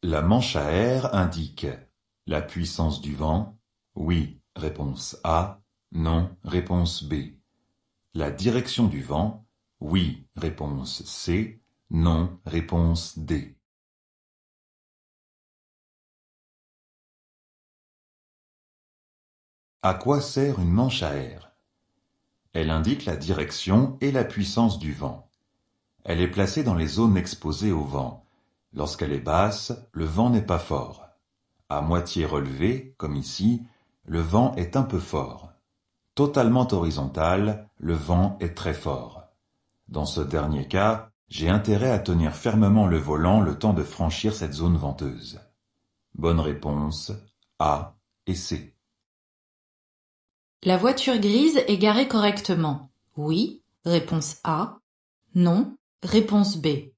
La manche à air indique la puissance du vent. Oui, réponse A. Non, réponse B. La direction du vent. Oui, réponse C. Non, réponse D. À quoi sert une manche à air? Elle indique la direction et la puissance du vent. Elle est placée dans les zones exposées au vent. Lorsqu'elle est basse, le vent n'est pas fort. À moitié relevé, comme ici, le vent est un peu fort. Totalement horizontal, le vent est très fort. Dans ce dernier cas, j'ai intérêt à tenir fermement le volant le temps de franchir cette zone venteuse. Bonne réponse A et C. La voiture grise est garée correctement. Oui, réponse A. Non, réponse B.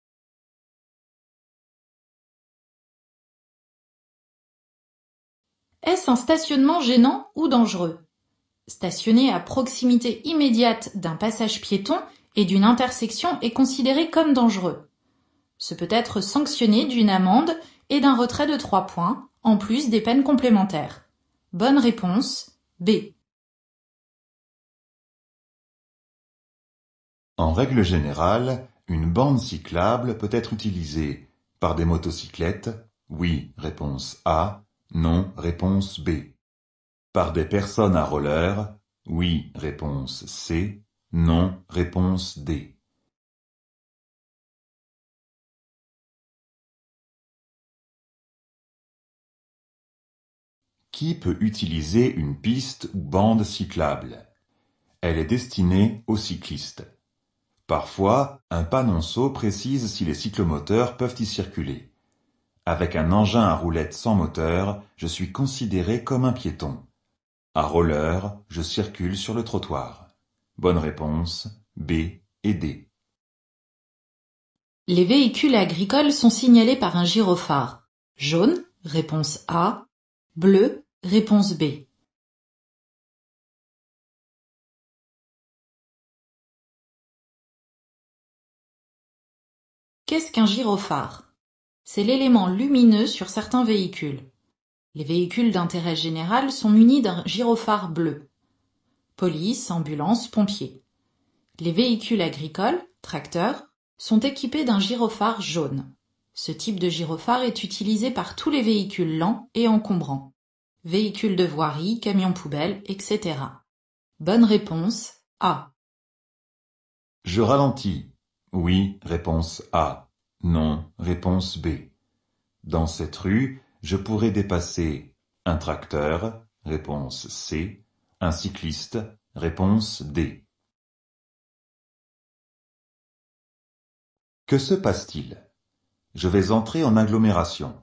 Est-ce un stationnement gênant ou dangereux? Stationner à proximité immédiate d'un passage piéton et d'une intersection est considéré comme dangereux. Ce peut être sanctionné d'une amende et d'un retrait de 3 points, en plus des peines complémentaires. Bonne réponse, B. En règle générale, une bande cyclable peut être utilisée par des motocyclettes. Oui, réponse A. Non, réponse B. Par des personnes à roller. Oui, réponse C. Non, réponse D. Qui peut utiliser une piste ou bande cyclable? Elle est destinée aux cyclistes. Parfois, un panonceau précise si les cyclomoteurs peuvent y circuler. Avec un engin à roulettes sans moteur, je suis considéré comme un piéton. À roller, je circule sur le trottoir. Bonne réponse, B et D. Les véhicules agricoles sont signalés par un gyrophare. Jaune, réponse A. Bleu, réponse B. Qu'est-ce qu'un gyrophare? C'est l'élément lumineux sur certains véhicules. Les véhicules d'intérêt général sont munis d'un gyrophare bleu. Police, ambulance, pompiers. Les véhicules agricoles, tracteurs, sont équipés d'un gyrophare jaune. Ce type de gyrophare est utilisé par tous les véhicules lents et encombrants. Véhicules de voirie, camions poubelles, etc. Bonne réponse, A. Je ralentis. Oui, réponse A. Non, réponse B. Dans cette rue, je pourrais dépasser un tracteur, réponse C, un cycliste, réponse D. Que se passe-t-il? Je vais entrer en agglomération.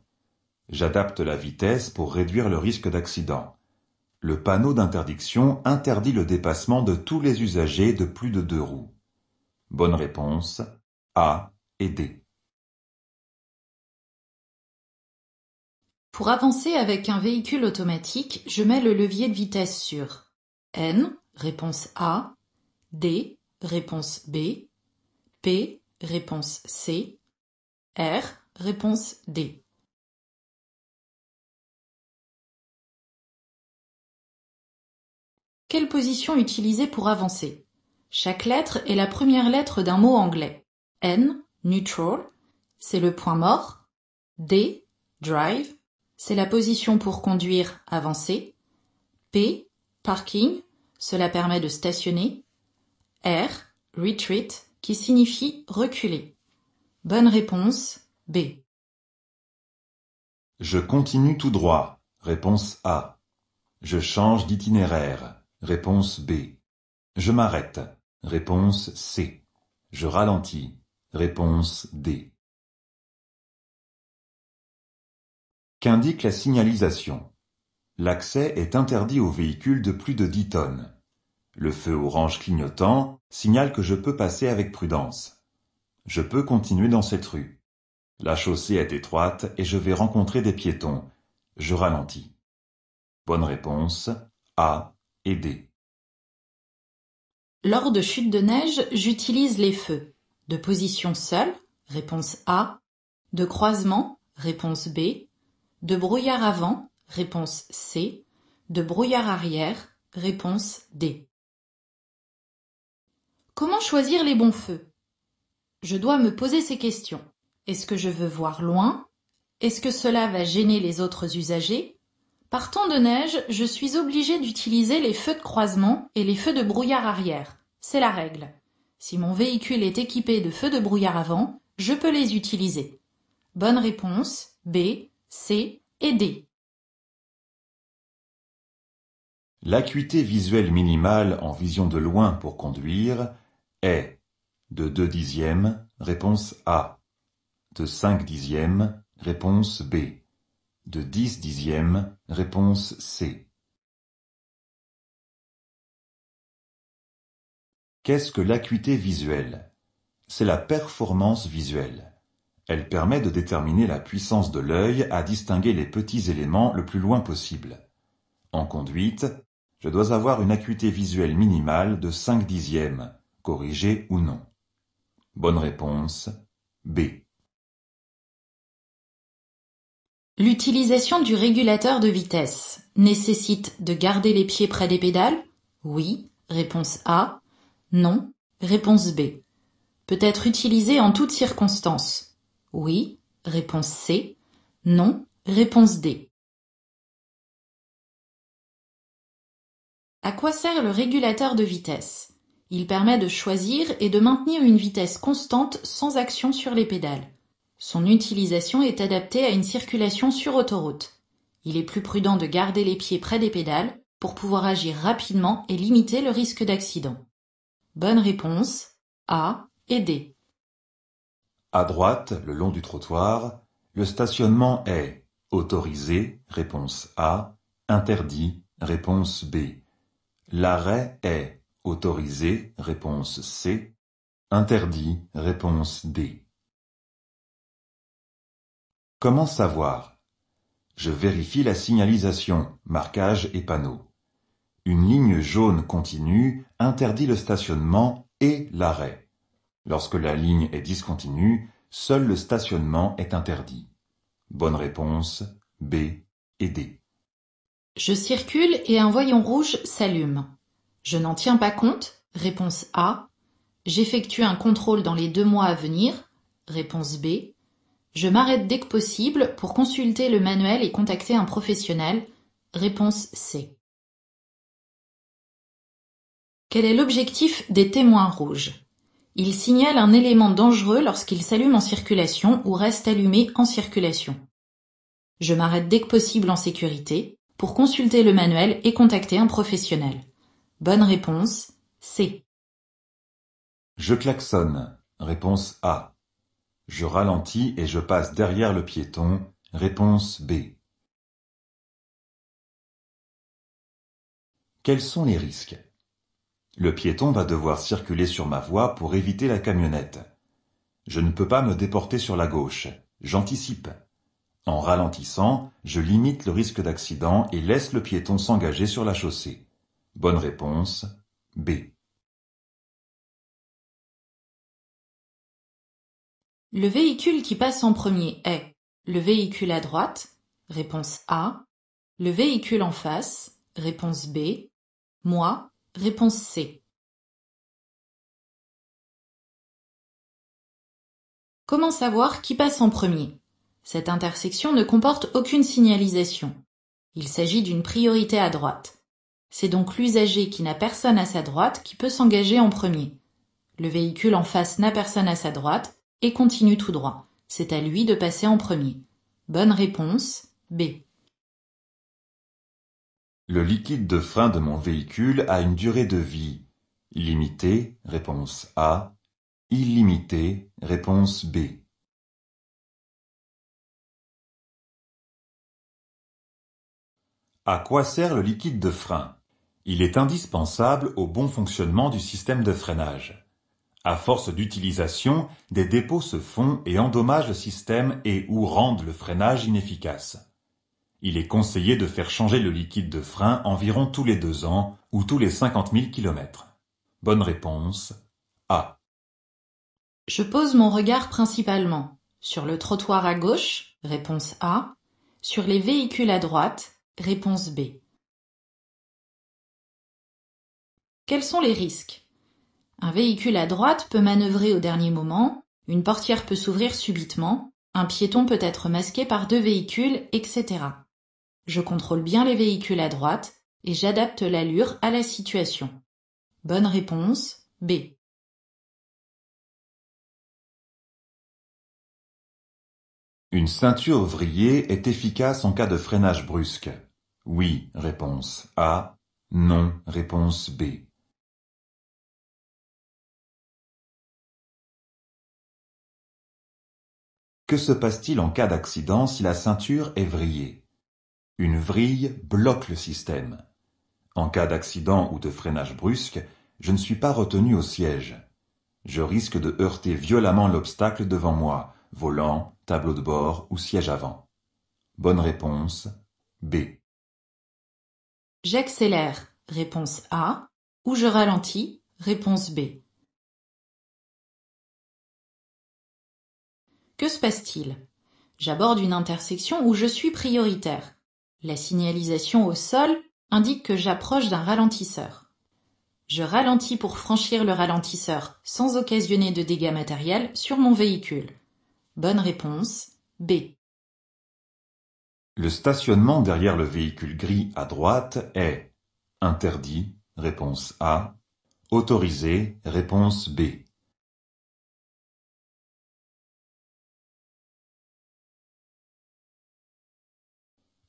J'adapte la vitesse pour réduire le risque d'accident. Le panneau d'interdiction interdit le dépassement de tous les usagers de plus de 2 roues. Bonne réponse A et D. Pour avancer avec un véhicule automatique, je mets le levier de vitesse sur N, réponse A, D, réponse B, P, réponse C, R, réponse D. Quelle position utiliser pour avancer? Chaque lettre est la première lettre d'un mot anglais. N, neutral, c'est le point mort. D, drive, c'est la position pour conduire, avancer. P, parking, cela permet de stationner. R, retreat, qui signifie reculer. Bonne réponse, B. Je continue tout droit. Réponse A. Je change d'itinéraire. Réponse B. Je m'arrête. Réponse C. Je ralentis. Réponse D. Qu'indique la signalisation? L'accès est interdit aux véhicules de plus de 10 tonnes. Le feu orange clignotant signale que je peux passer avec prudence. Je peux continuer dans cette rue. La chaussée est étroite et je vais rencontrer des piétons. Je ralentis. Bonne réponse A et D. Lors de chutes de neige, j'utilise les feux. De position seule, réponse A. De croisement, Réponse B. De brouillard avant, réponse C. De brouillard arrière, réponse D. Comment choisir les bons feux? Je dois me poser ces questions. Est-ce que je veux voir loin? Est-ce que cela va gêner les autres usagers? Par temps de neige, je suis obligé d'utiliser les feux de croisement et les feux de brouillard arrière. C'est la règle. Si mon véhicule est équipé de feux de brouillard avant, je peux les utiliser. Bonne réponse B, C et D. L'acuité visuelle minimale en vision de loin pour conduire est de 2 dixièmes, réponse A, de 5 dixièmes, réponse B, de 10 dixièmes, réponse C. Qu'est-ce que l'acuité visuelle? C'est la performance visuelle. Elle permet de déterminer la puissance de l'œil à distinguer les petits éléments le plus loin possible. En conduite, je dois avoir une acuité visuelle minimale de 5 dixièmes, corrigée ou non. Bonne réponse B. L'utilisation du régulateur de vitesse nécessite de garder les pieds près des pédales? Oui, réponse A. Non, réponse B. Peut être utilisé en toutes circonstances? Oui, réponse C. Non, réponse D. À quoi sert le régulateur de vitesse? Il permet de choisir et de maintenir une vitesse constante sans action sur les pédales. Son utilisation est adaptée à une circulation sur autoroute. Il est plus prudent de garder les pieds près des pédales pour pouvoir agir rapidement et limiter le risque d'accident. Bonne réponse A et D. À droite, le long du trottoir, le stationnement est autorisé, réponse A, interdit, réponse B. L'arrêt est autorisé, réponse C, interdit, réponse D. Comment savoir? Je vérifie la signalisation, marquage et panneaux. Une ligne jaune continue interdit le stationnement et l'arrêt. Lorsque la ligne est discontinue, seul le stationnement est interdit. Bonne réponse B et D. Je circule et un voyant rouge s'allume. Je n'en tiens pas compte, réponse A. J'effectue un contrôle dans les 2 mois à venir, réponse B. Je m'arrête dès que possible pour consulter le manuel et contacter un professionnel, réponse C. Quel est l'objectif des témoins rouges? Ils signalent un élément dangereux lorsqu'il s'allume en circulation ou reste allumé en circulation. Je m'arrête dès que possible en sécurité pour consulter le manuel et contacter un professionnel. Bonne réponse C. Je klaxonne, réponse A. Je ralentis et je passe derrière le piéton, réponse B. Quels sont les risques? Le piéton va devoir circuler sur ma voie pour éviter la camionnette. Je ne peux pas me déporter sur la gauche, j'anticipe. En ralentissant, je limite le risque d'accident et laisse le piéton s'engager sur la chaussée. Bonne réponse B. Le véhicule qui passe en premier est le véhicule à droite, réponse A, le véhicule en face, réponse B, moi, réponse C. Comment savoir qui passe en premier? Cette intersection ne comporte aucune signalisation. Il s'agit d'une priorité à droite. C'est donc l'usager qui n'a personne à sa droite qui peut s'engager en premier. Le véhicule en face n'a personne à sa droite et continue tout droit. C'est à lui de passer en premier. Bonne réponse B. Le liquide de frein de mon véhicule a une durée de vie limitée, réponse A, illimitée, réponse B. À quoi sert le liquide de frein? Il est indispensable au bon fonctionnement du système de freinage. À force d'utilisation, des dépôts se font et endommagent le système et ou rendent le freinage inefficace. Il est conseillé de faire changer le liquide de frein environ tous les 2 ans ou tous les 50 000 km. Bonne réponse A. Je pose mon regard principalement sur le trottoir à gauche, Réponse A. Sur les véhicules à droite. Réponse B. Quels sont les risques? Un véhicule à droite peut manœuvrer au dernier moment, une portière peut s'ouvrir subitement, un piéton peut être masqué par deux véhicules, etc. Je contrôle bien les véhicules à droite et j'adapte l'allure à la situation. Bonne réponse, B. Une ceinture vrillée est efficace en cas de freinage brusque. Oui, réponse A. Non, réponse B. Que se passe-t-il en cas d'accident si la ceinture est vrillée? Une vrille bloque le système. En cas d'accident ou de freinage brusque, je ne suis pas retenu au siège. Je risque de heurter violemment l'obstacle devant moi, volant, tableau de bord ou siège avant. Bonne réponse, B. J'accélère, réponse A, ou je ralentis, réponse B. Que se passe-t-il? J'aborde une intersection où je suis prioritaire. La signalisation au sol indique que j'approche d'un ralentisseur. Je ralentis pour franchir le ralentisseur sans occasionner de dégâts matériels sur mon véhicule. Bonne réponse, B. Le stationnement derrière le véhicule gris à droite est interdit, réponse A, autorisé, réponse B.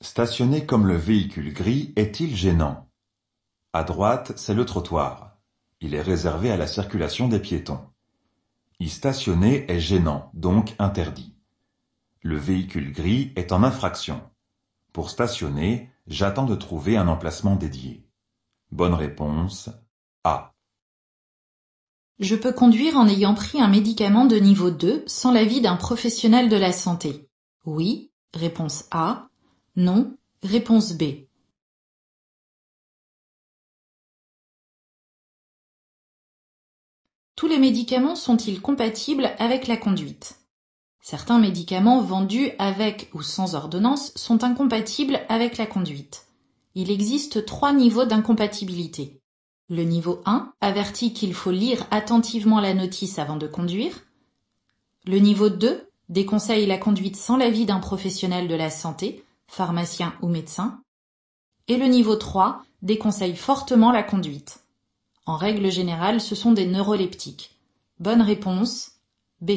Stationner comme le véhicule gris est-il gênant? À droite, c'est le trottoir. Il est réservé à la circulation des piétons. Y stationner est gênant, donc interdit. Le véhicule gris est en infraction. Pour stationner, j'attends de trouver un emplacement dédié. Bonne réponse, A. Je peux conduire en ayant pris un médicament de niveau 2 sans l'avis d'un professionnel de la santé. Oui, réponse A. Non, réponse B. Tous les médicaments sont-ils compatibles avec la conduite? Certains médicaments vendus avec ou sans ordonnance sont incompatibles avec la conduite. Il existe 3 niveaux d'incompatibilité. Le niveau 1 avertit qu'il faut lire attentivement la notice avant de conduire. Le niveau 2 déconseille la conduite sans l'avis d'un professionnel de la santé, pharmacien ou médecin. Et le niveau 3 déconseille fortement la conduite. En règle générale, ce sont des neuroleptiques. Bonne réponse, B.